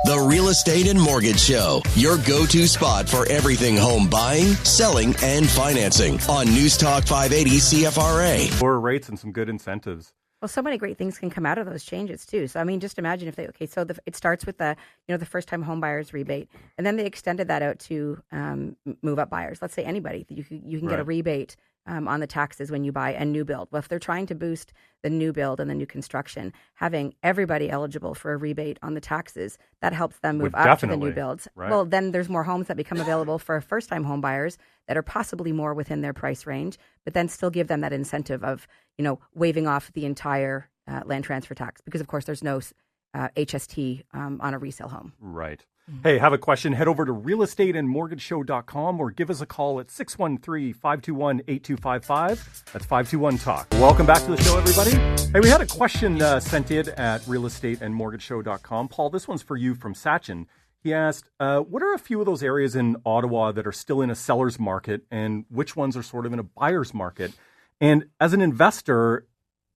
The Real Estate and Mortgage Show, your go-to spot for everything home buying, selling, and financing on News Talk 580 CFRA. Lower rates and some good incentives. Well, so many great things can come out of those changes too. So, I mean, just imagine if it starts with the first-time home buyers rebate, and then they extended that out to move-up buyers. Let's say anybody, you can get a rebate on the taxes when you buy a new build. Well, if they're trying to boost the new build and the new construction, having everybody eligible for a rebate on the taxes, that helps them move up to the new builds. Right. Well, then there's more homes that become available for first-time home buyers that are possibly more within their price range, but then still give them that incentive of, waiving off the entire land transfer tax, because of course there's no HST on a resale home. Right. Hey, have a question? Head over to realestateandmortgageshow.com or give us a call at 613-521-8255. That's 521-TALK. Welcome back to the show, everybody. Hey, we had a question sent in at realestateandmortgageshow.com. Paul, this one's for you from Sachin. He asked, what are a few of those areas in Ottawa that are still in a seller's market and which ones are sort of in a buyer's market? And as an investor,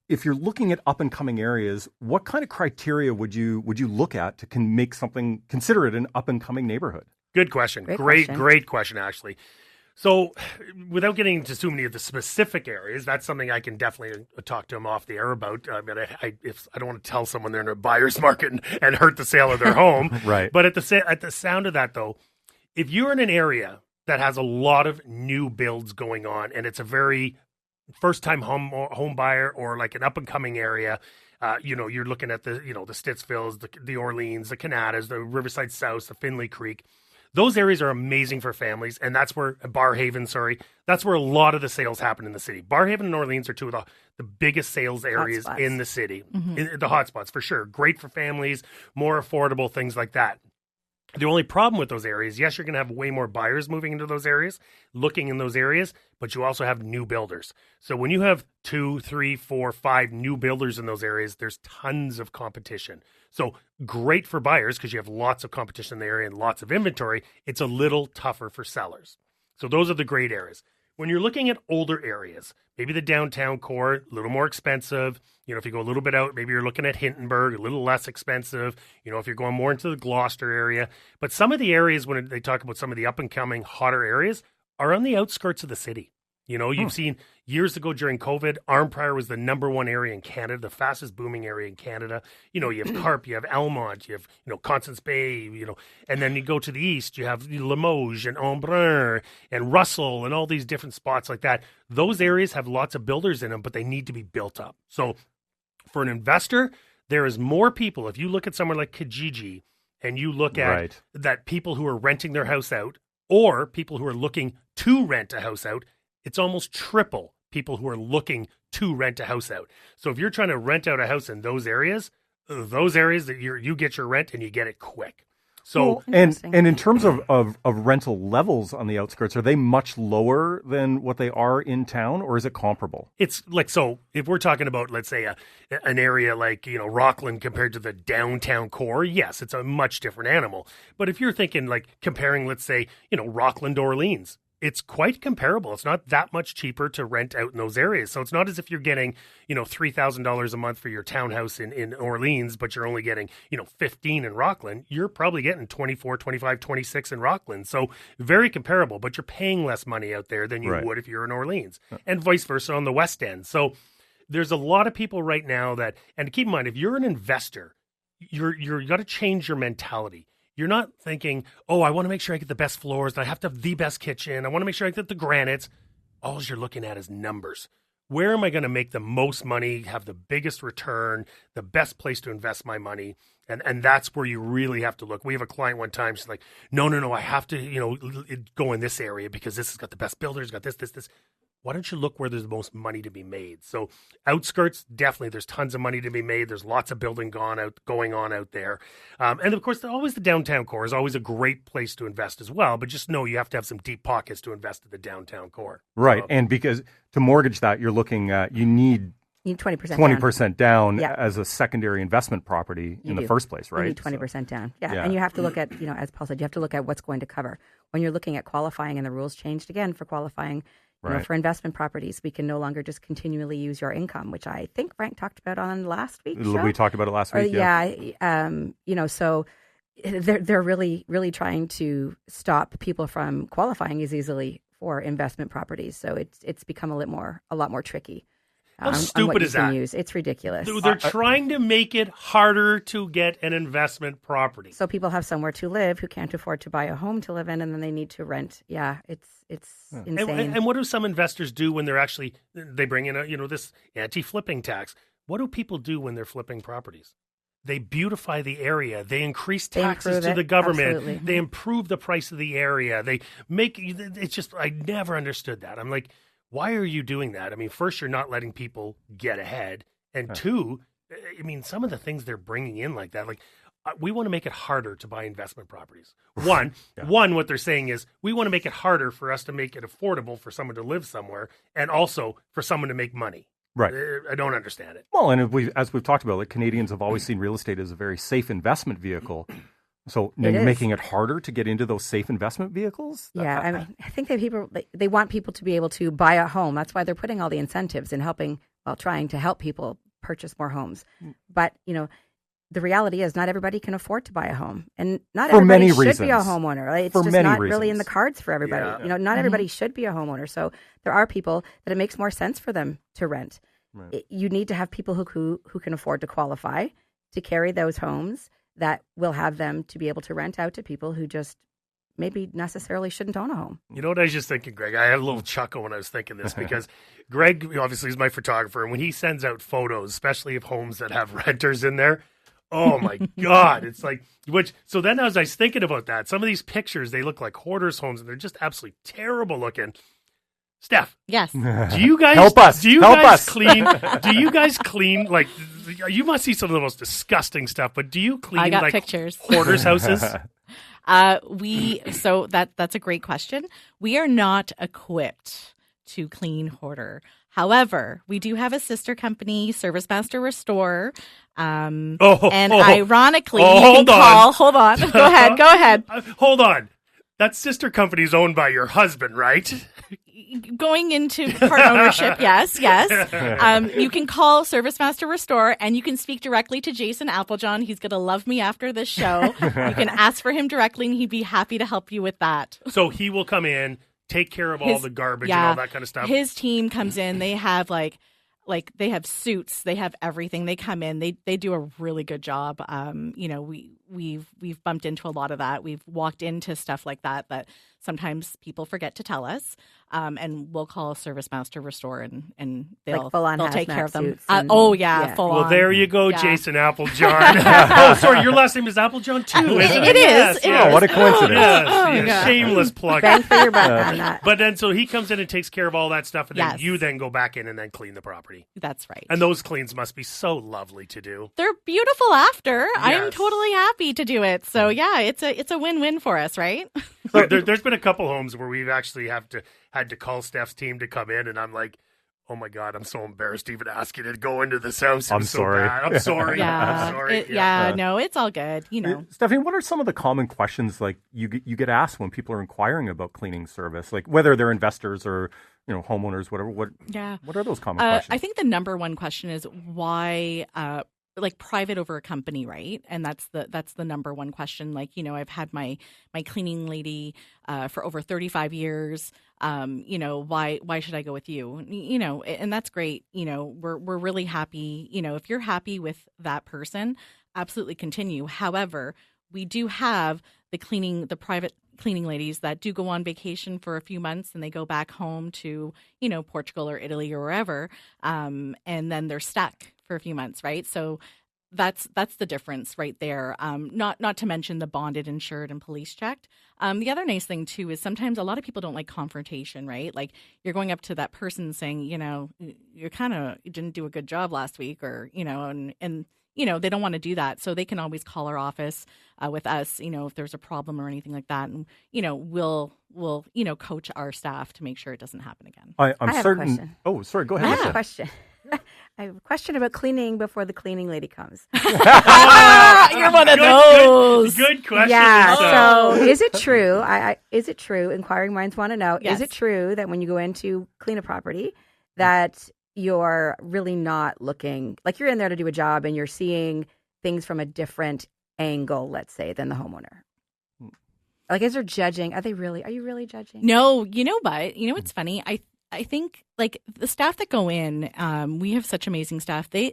if you're looking at up and coming areas, what kind of criteria would you look at to consider it an up and coming neighborhood? Good question. Great question, actually. So without getting into too many of the specific areas, that's something I can definitely talk to them off the air about. I mean, if I don't want to tell someone they're in a buyer's market and hurt the sale of their home. Right. But at the sound of that, though, if you're in an area that has a lot of new builds going on and it's a very first-time home buyer or like an up-and-coming area, you're looking at the Stittsvilles, the Orleans, the Canadas, the Riverside South, the Findlay Creek. Those areas are amazing for families, and that's where that's where a lot of the sales happen in the city. Barhaven and Orleans are two of the biggest sales areas in the city, the hotspots for sure. Great for families, more affordable, things like that. The only problem with those areas, yes, you're going to have way more buyers moving into those areas, looking in those areas, but you also have new builders. So when you have 2, 3, 4, 5 new builders in those areas, there's tons of competition. So great for buyers because you have lots of competition in the area and lots of inventory. It's a little tougher for sellers. So those are the great areas. When you're looking at older areas, maybe the downtown core, a little more expensive. If you go a little bit out, maybe you're looking at Hintonburg, a little less expensive. If you're going more into the Gloucester area. But some of the areas, when they talk about some of the up-and-coming hotter areas, are on the outskirts of the city. You've seen years ago during COVID, Arnprior was the number one area in Canada, the fastest booming area in Canada. You have Carp, you have Almont, you have, Constance Bay, and then you go to the east, you have Limoges and Embrun and Russell and all these different spots like that. Those areas have lots of builders in them, but they need to be built up. So for an investor, there is more people. If you look at somewhere like Kijiji and you look at that people who are renting their house out or people who are looking to rent a house out, it's almost triple people who are looking to rent a house out. So if you're trying to rent out a house in those areas that you get your rent and you get it quick. So and in terms of rental levels on the outskirts, are they much lower than what they are in town, or is it comparable? It's like, so if we're talking about, let's say an area like, Rockland compared to the downtown core, yes, it's a much different animal. But if you're thinking like comparing, let's say, Rockland to Orleans, it's quite comparable. It's not that much cheaper to rent out in those areas. So it's not as if you're getting, $3,000 a month for your townhouse in Orleans, but you're only getting, $15 in Rockland. You're probably getting $24, $25, $26 in Rockland. So very comparable, but you're paying less money out there than you would if you're in Orleans, and vice versa on the West End. So there's a lot of people right now that, and keep in mind, if you're an investor, you got to change your mentality. You're not thinking, oh, I want to make sure I get the best floors, and I have to have the best kitchen. I want to make sure I get the granites. All you're looking at is numbers. Where am I going to make the most money, have the biggest return, the best place to invest my money? And that's where you really have to look. We have a client one time, she's like, no, I have to, go in this area because this has got the best builders, got this. Why don't you look where there's the most money to be made? So outskirts, definitely, there's tons of money to be made. There's lots of building going on out there. And of course, always the downtown core is always a great place to invest as well. But just know you have to have some deep pockets to invest in the downtown core. Right. And because to mortgage that, you're looking at, you need 20% down as a secondary investment property in the first place, right? You need 20% down. Yeah. And you have to look at, as Paul said, you have to look at what's going to cover. When you're looking at qualifying, and the rules changed again for qualifying, for investment properties, we can no longer just continually use your income, which I think Frank talked about on last week's show. We talked about it last week. So they're really, really trying to stop people from qualifying as easily for investment properties. So it's become a lot more tricky. How stupid is that? It's ridiculous. They're trying to make it harder to get an investment property. So people have somewhere to live who can't afford to buy a home to live in, and then they need to rent. Yeah, it's insane. And what do some investors do when they bring in this anti-flipping tax? What do people do when they're flipping properties? They beautify the area. They increase taxes to the government. Absolutely. They improve the price of the area. I never understood that. I'm like, why are you doing that? I mean, first, you're not letting people get ahead. And two, I mean, some of the things they're bringing in like that, we want to make it harder to buy investment properties. One, what they're saying is we want to make it harder for us to make it affordable for someone to live somewhere and also for someone to make money. Right. I don't understand it. Well, and as we've talked about, Canadians have always seen real estate as a very safe investment vehicle. So now you're making it harder to get into those safe investment vehicles? Yeah, I mean, I think that they want people to be able to buy a home. That's why they're putting all the incentives and trying to help people purchase more homes. But, the reality is not everybody can afford to buy a home. And not everybody should be a homeowner. Right? It's just not really in the cards for everybody. Yeah. Not everybody should be a homeowner. So there are people that it makes more sense for them to rent. Right. You need to have people who can afford to qualify to carry those homes that will have them to be able to rent out to people who just maybe necessarily shouldn't own a home. You know what I was just thinking, Greg? I had a little chuckle when I was thinking this because Greg obviously is my photographer, and when he sends out photos, especially of homes that have renters in there, oh my God, it's like, so then as I was thinking about that, some of these pictures, they look like hoarders' homes, and they're just absolutely terrible looking. Steph. Yes. Do you guys help us? Do you guys clean? Do you guys clean? Like, you must see some of the most disgusting stuff. But do you clean? I got pictures. Hoarders' houses. So that's a great question. We are not equipped to clean hoarder. However, we do have a sister company, Service Master Restore. Ironically, hold on. Go ahead. Hold on. That sister company is owned by your husband, right? Going into part ownership, yes. You can call Service Master Restore, and you can speak directly to Jason Applejohn. He's going to love me after this show. You can ask for him directly, and he'd be happy to help you with that. So he will come in, take care of all the garbage and all that kind of stuff. His team comes in. They have they have suits. They have everything. They come in. They do a really good job. We've bumped into a lot of that. We've walked into stuff like that sometimes people forget to tell us. And we'll call a Service Master Restore, and they'll take care of them. Full on. Well, there you go, Jason Applejohn. Sorry, your last name is Applejohn too. It is. Oh, what a coincidence! Shameless plug. Bang for your buck on that. But then, so he comes in and takes care of all that stuff, and then you then go back in and then clean the property. That's right. And those cleans must be so lovely to do. They're beautiful after. Yes. I'm totally happy to do it. So it's a win-win for us, right? There's been a couple homes where we've actually had to call Steph's team to come in, and I'm like, oh my God, I'm so embarrassed to even ask you to go into this house. I'm sorry. I'm sorry. I'm sorry. No, it's all good. Stephanie, what are some of the common questions like you get asked when people are inquiring about cleaning service, like whether they're investors or homeowners, whatever? What are those common questions? I think the number one question is why. Private over a company, right? And that's the number one question. I've had my cleaning lady for over 35 years. Why should I go with you? And that's great. We're really happy. If you're happy with that person, absolutely continue. However, we do have the private cleaning ladies that do go on vacation for a few months and they go back home to, Portugal or Italy or wherever. And then they're stuck for a few months, right? So that's the difference right there. Not to mention the bonded, insured, and police checked. The other nice thing too is sometimes a lot of people don't like confrontation, right? Like you're going up to that person saying, you didn't do a good job last week, or and they don't want to do that. So they can always call our office with us, if there's a problem or anything like that, and we'll coach our staff to make sure it doesn't happen again. I'm certain. A question. Oh, sorry. Go ahead. I have a question. I have a question about cleaning before the cleaning lady comes. You're one of those. Good question. Yeah. So is it true? Is it true? Inquiring minds want to know. Yes. Is it true that when you go in to clean a property, that you're really not looking like you're in there to do a job and you're seeing things from a different angle, let's say, than the homeowner? Like, is there judging? Are you really judging? No, but what's funny? I think like the staff that go in, we have such amazing staff. They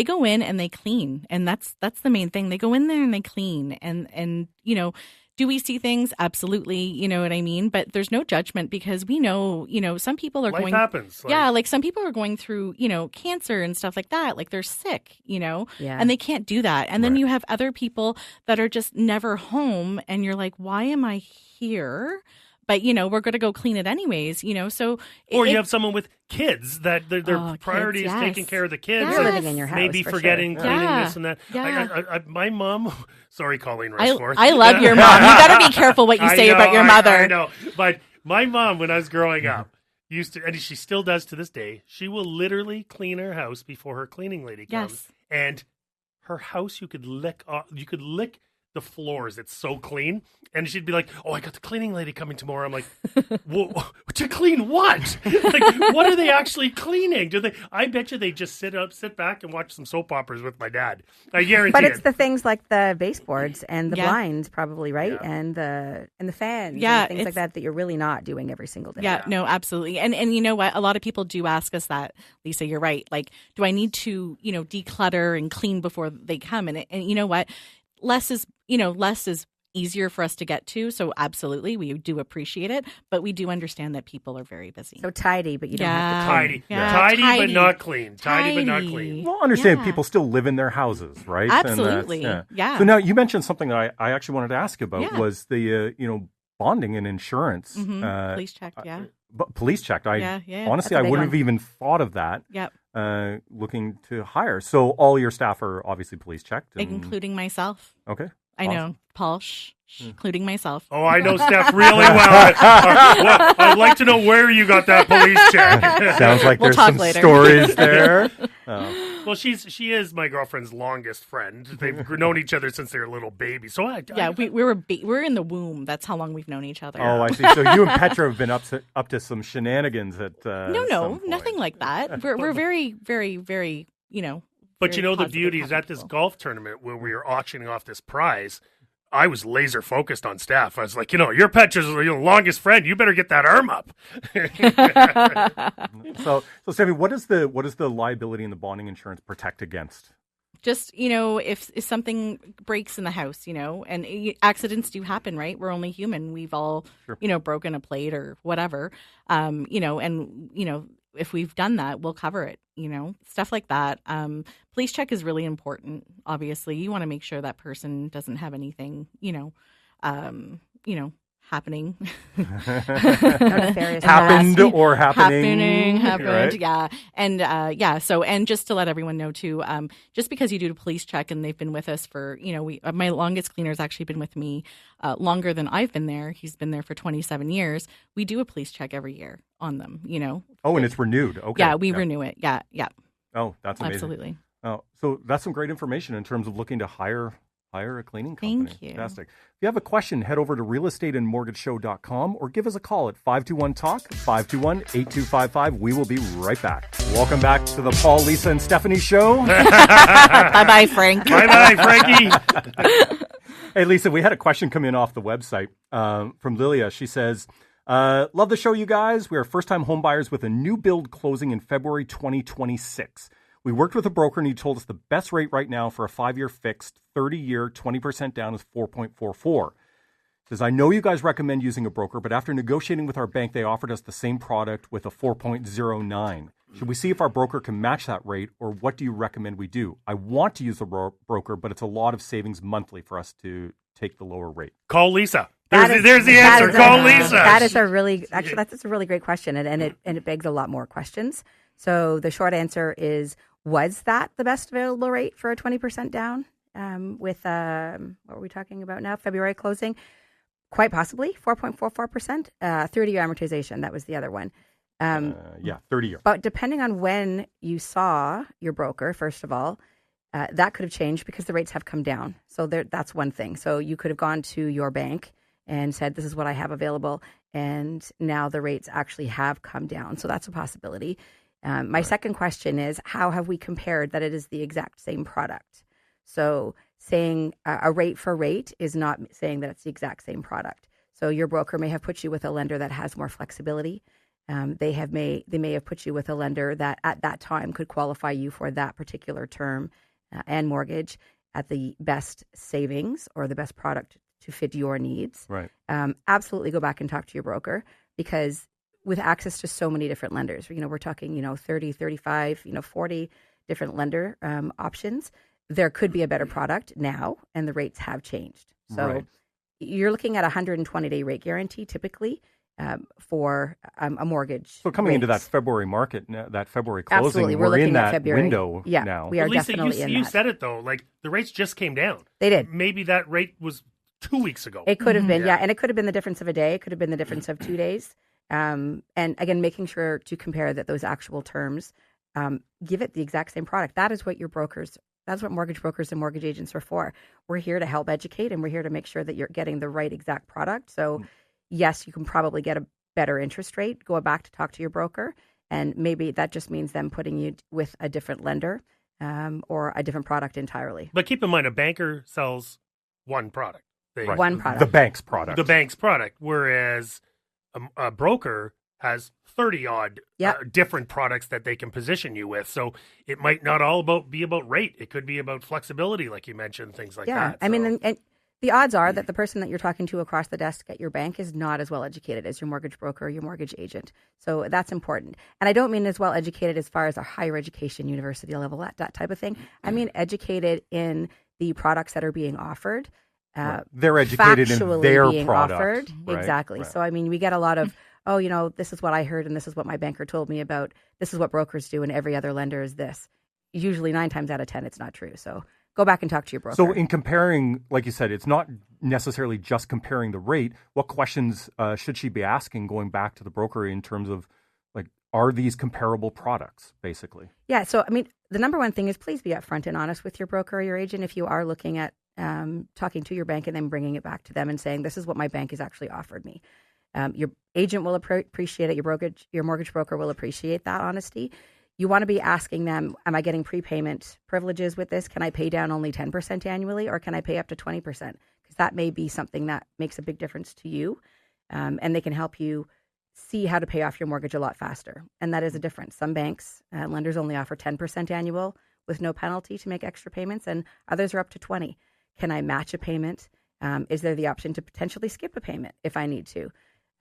go in and they clean, and that's the main thing. They go in there and they clean, and do we see things? Absolutely, you know what I mean? But there's no judgment because we know, some people are Life happens. Like some people are going through, cancer and stuff like that. Like they're sick, and they can't do that. And then you have other people that are just never home, and you're like, why am I here? But, we're going to go clean it anyways, so. Or you have someone with kids that their priority is taking care of the kids. You're living in your house. Maybe forgetting sure. cleaning this and that. Yeah. My mom, sorry, Colleen Rushforth. I love your mom. You better be careful what you say about your mother. I know. But my mom, when I was growing up, used to, and she still does to this day, she will literally clean her house before her cleaning lady comes. Yes. And her house, you could lick the floors. It's so clean. And she'd be like, oh, I got the cleaning lady coming tomorrow. I'm like, whoa, to clean what? Like, what are they actually cleaning? I bet you they just sit back and watch some soap operas with my dad. I guarantee But it's the things like the baseboards and the blinds probably, right? Yeah. And the fans Yeah, and things like that you're really not doing every single day. Yeah, no, absolutely. And you know what? A lot of people do ask us that, Lisa, you're right. Like, do I need to, declutter and clean before they come? And you know what? Less is easier for us to get to. So absolutely, we do appreciate it, but we do understand that people are very busy. So tidy, but you don't have to tidy. clean. Yeah. Tidy but not clean. Tidy but not clean. Well, understand people still live in their houses, right? Absolutely. Yeah. So now you mentioned something that I actually wanted to ask about was the bonding and insurance. Police check, police check. Honestly, I wouldn't have even thought of that. Yep. Looking to hire. So all your staff are obviously police checked. Including myself. Okay. I know. Paul, including myself. Oh, I know Steph really well. I'd like to know where you got that police check. Sounds like there's some later. stories there. Well, she is my girlfriend's longest friend. They've known each other since they were little babies. So we were in the womb. That's how long we've known each other. Oh, I see. So you and Petra have been up to some shenanigans at No, nothing like that. We're very, very, very, But very the beauty is at this golf tournament where we were auctioning off this prize, I was laser focused on Steph. I was like, your Petra's longest friend. You better get that arm up. So Stephanie, what does the liability and the bonding insurance protect against? Just, if something breaks in the house, and accidents do happen, right? We're only human. We've all, broken a plate or whatever, if we've done that, we'll cover it, stuff like that. Police check is really important. Obviously, you want to make sure that person doesn't have anything, happening. Happened. Right? Yeah. And so, and just to let everyone know too, just because you do a police check and they've been with us for, my longest cleaner's actually been with me longer than I've been there. He's been there for 27 years. We do a police check every year on them, Oh, and it's renewed. Okay. Yeah, we renew it. Yeah. Oh, that's amazing. Absolutely. Oh, so that's some great information in terms of looking to hire a cleaning company. Thank you. Fantastic. If you have a question, head over to realestateandmortgageshow.com or give us a call at 521-TALK, 521-8255. We will be right back. Welcome back to the Paul, Lisa, and Stephanie show. Bye-bye, Frank. Bye-bye, Frankie. Hey, Lisa, we had a question come in off the website from Lilia. She says, love the show, you guys. We are first-time home buyers with a new build closing in February 2026. We worked with a broker and he told us the best rate right now for a 5-year fixed, 30-year, 20% down is 4.44. Says, I know you guys recommend using a broker, but after negotiating with our bank, they offered us the same product with a 4.09. Should we see if our broker can match that rate, or what do you recommend we do? I want to use a broker, but it's a lot of savings monthly for us to take the lower rate. Call Lisa. There's the answer. Call Lisa. That's a really great question, and it begs a lot more questions. So the short answer is, was that the best available rate for a 20% down with, what are we talking about now, February closing? Quite possibly, 4.44%, 30-year amortization. That was the other one. 30-year. But depending on when you saw your broker, first of all, that could have changed because the rates have come down. So that's one thing. So you could have gone to your bank and said, this is what I have available. And now the rates actually have come down. So that's a possibility. My second question is, how have we compared that it is the exact same product? So saying a rate for rate is not saying that it's the exact same product. So your broker may have put you with a lender that has more flexibility. They may have put you with a lender that at that time could qualify you for that particular term and mortgage at the best savings or the best product to fit your needs. Right. Absolutely go back and talk to your broker, because with access to so many different lenders, we're talking, 30, 35, 40 different lender options. There could be a better product now, and the rates have changed. So you're looking at a 120-day rate guarantee typically for a mortgage. So coming into that February market, that February closing, absolutely. we're in that February window now. We are Lisa, definitely in that. You said it though, like the rates just came down. They did. Maybe that rate was 2 weeks ago. It could have been, and it could have been the difference of a day. It could have been the difference of 2 days. And again, making sure to compare that those actual terms give it the exact same product. That is what that's what mortgage brokers and mortgage agents are for. We're here to help educate, and we're here to make sure that you're getting the right exact product. So yes, you can probably get a better interest rate. Go back to talk to your broker, and maybe that just means them putting you with a different lender or a different product entirely. But keep in mind, a banker sells one product. One product. The bank's product. The bank's product, whereas a broker has 30-odd different products that they can position you with. So it might not all be about rate. It could be about flexibility, like you mentioned, things like that. Yeah, I mean, and the odds are that the person that you're talking to across the desk at your bank is not as well educated as your mortgage broker or your mortgage agent. So that's important. And I don't mean as well educated as far as a higher education, university level, that type of thing. I mean educated in the products that are being offered. They're educated in their being product. Offered. Right, exactly. right. So, I mean, we get a lot of, this is what I heard and this is what my banker told me about. This is what brokers do and every other lender is this. Usually 9 times out of 10, it's not true. So go back and talk to your broker. So in comparing, like you said, it's not necessarily just comparing the rate. What questions should she be asking going back to the broker in terms of, like, are these comparable products, basically? Yeah. So, I mean, the number one thing is please be upfront and honest with your broker or your agent if you are looking at talking to your bank and then bringing it back to them and saying, this is what my bank has actually offered me. Your agent will appreciate it. Your mortgage broker will appreciate that honesty. You want to be asking them, am I getting prepayment privileges with this? Can I pay down only 10% annually, or can I pay up to 20%? Because that may be something that makes a big difference to you. And they can help you see how to pay off your mortgage a lot faster. And that is a difference. Some banks, lenders only offer 10% annual with no penalty to make extra payments, and others are up to 20%. Can I match a payment? Is there the option to potentially skip a payment if I need to?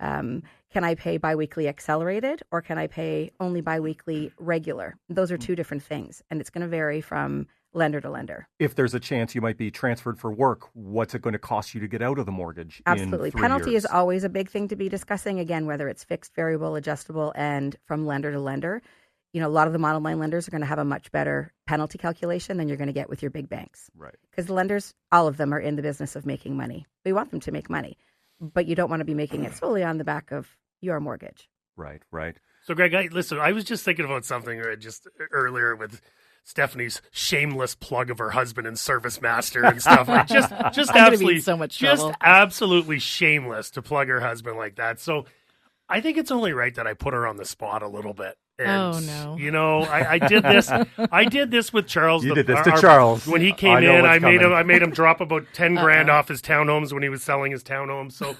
Can I pay biweekly accelerated, or can I pay only biweekly regular? Those are two different things, and it's going to vary from lender to lender. If there's a chance you might be transferred for work, what's it going to cost you to get out of the mortgage? Absolutely. In 3 Penalty years? is always a big thing to be discussing, again, whether it's fixed, variable, adjustable, and from lender to lender. A lot of the monoline lenders are going to have a much better penalty calculation than you're going to get with your big banks. Right. Because the lenders, all of them are in the business of making money. We want them to make money, but you don't want to be making it solely on the back of your mortgage. Right, right. So, Greg, listen, I was just thinking about something just earlier with Stephanie's shameless plug of her husband and Service Master and stuff. Like just absolutely, so much trouble. Just absolutely shameless to plug her husband like that. So, I think it's only right that I put her on the spot a little bit. And, no! I did this. I did this with Charles. You did this to Charles when he came in. I made him drop about 10 grand off his townhomes when he was selling his townhomes. So,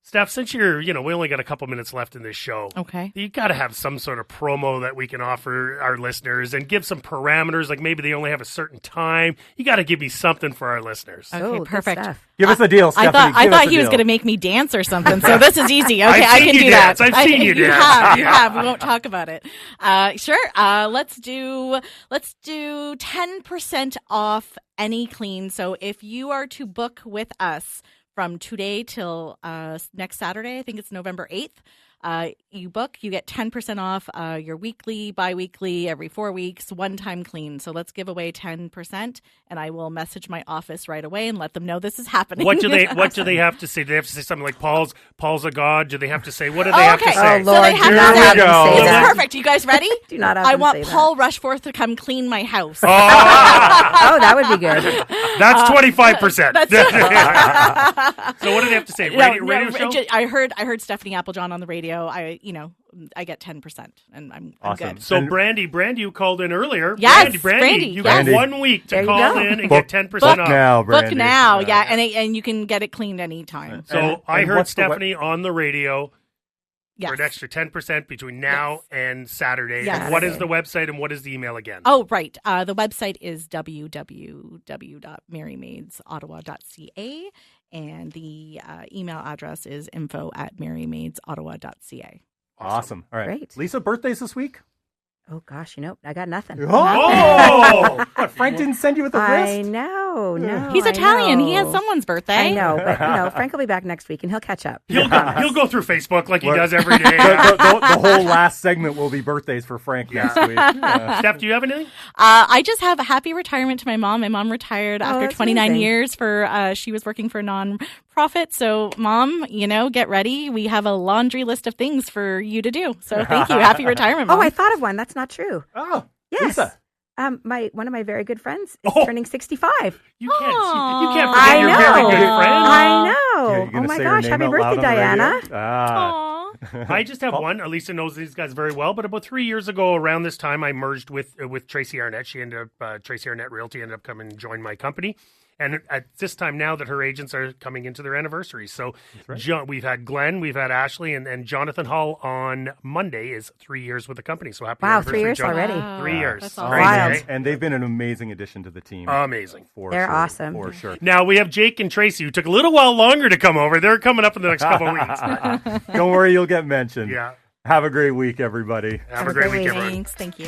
Steph, since we only got a couple minutes left in this show. Okay. You got to have some sort of promo that we can offer our listeners and give some parameters. Like maybe they only have a certain time. You got to give me something for our listeners. Okay, perfect. Give us a deal, Stephanie. I thought he was going to make me dance or something. So this is easy. Okay, I can do dance. that. I've seen you dance. You have. We won't talk about it. Sure. Let's do 10% off any clean. So if you are to book with us from today till next Saturday, I think it's November 8th. You book, you get 10% off your weekly, bi-weekly, every 4 weeks, one-time clean. So let's give away 10%, and I will message my office right away and let them know this is happening. What do they have to say? Do they have to say something like Paul's a god? Do they have to say, what do they have to say? Oh, Lord, so they have do not have to say It's that. perfect. You guys ready? Do not have I them want say that. Paul Rushforth to come clean my house. Oh, that would be good. That's 25%. So what do they have to say? Radio show? I heard Stephanie Applejohn on the radio. I get 10%, and I'm Awesome. good. So And- Brandy, you called in earlier. Yes, Brandy, you yes. got 1 week to There you call go. in and Book- get 10% book off. now, Book Brandy. now, yeah, and you can get it cleaned anytime. So And- I and heard what's the Stephanie on the radio Yes. for an extra 10% between now and Saturday. Yes. And what is the website and what is the email again? Oh, right. The website is www.marymaidsottawa.ca, and the email address is info@marymaidsottawa.ca. Awesome. All right. Great. Lisa, birthdays this week? Oh gosh, I got nothing. Oh! What, Frank didn't send you with the I wrist? know. No, He's I Italian. He has know. someone's birthday. I know, but Frank will be back next week and he'll catch up. He'll go through Facebook like he What? does every day. The whole last segment will be birthdays for Frank next week. Yeah. Steph, do you have anything? I just have a happy retirement to my mom. My mom retired after that's 29 amazing. years for she was working for a non-profit. So, Mom, get ready. We have a laundry list of things for you to do. So, thank you. Happy retirement, Mom. Oh, I thought of one. That's not true. Oh, Yes. Lisa. One of my very good friends is Oh. turning 65. You can't Aw. forget I your know. very good friend. I know. You Oh gonna my say her gosh! name Happy out loud birthday, on the radio? Diana. Ah. Aw. I just have one. Elisa knows these guys very well, but about 3 years ago, around this time, I merged with Tracy Arnett. She ended up Tracy Arnett Realty ended up coming and joined my company. And at this time now that her agents are coming into their anniversary. So we've had Glenn, we've had Ashley, and Jonathan Hall on Monday is 3 years with the company. So happy Wow, anniversary, 3 years Jonathan. already. Wow. 3 years. That's Crazy, Wild. eh? And they've been an amazing addition to the team. Amazing. For They're sure, awesome. For sure. Now we have Jake and Tracy, who took a little while longer to come over. They're coming up in the next couple of weeks. Don't worry, you'll get mentioned. Yeah. Have a great week, everybody. Have a great week, everyone. Thanks. Thank you.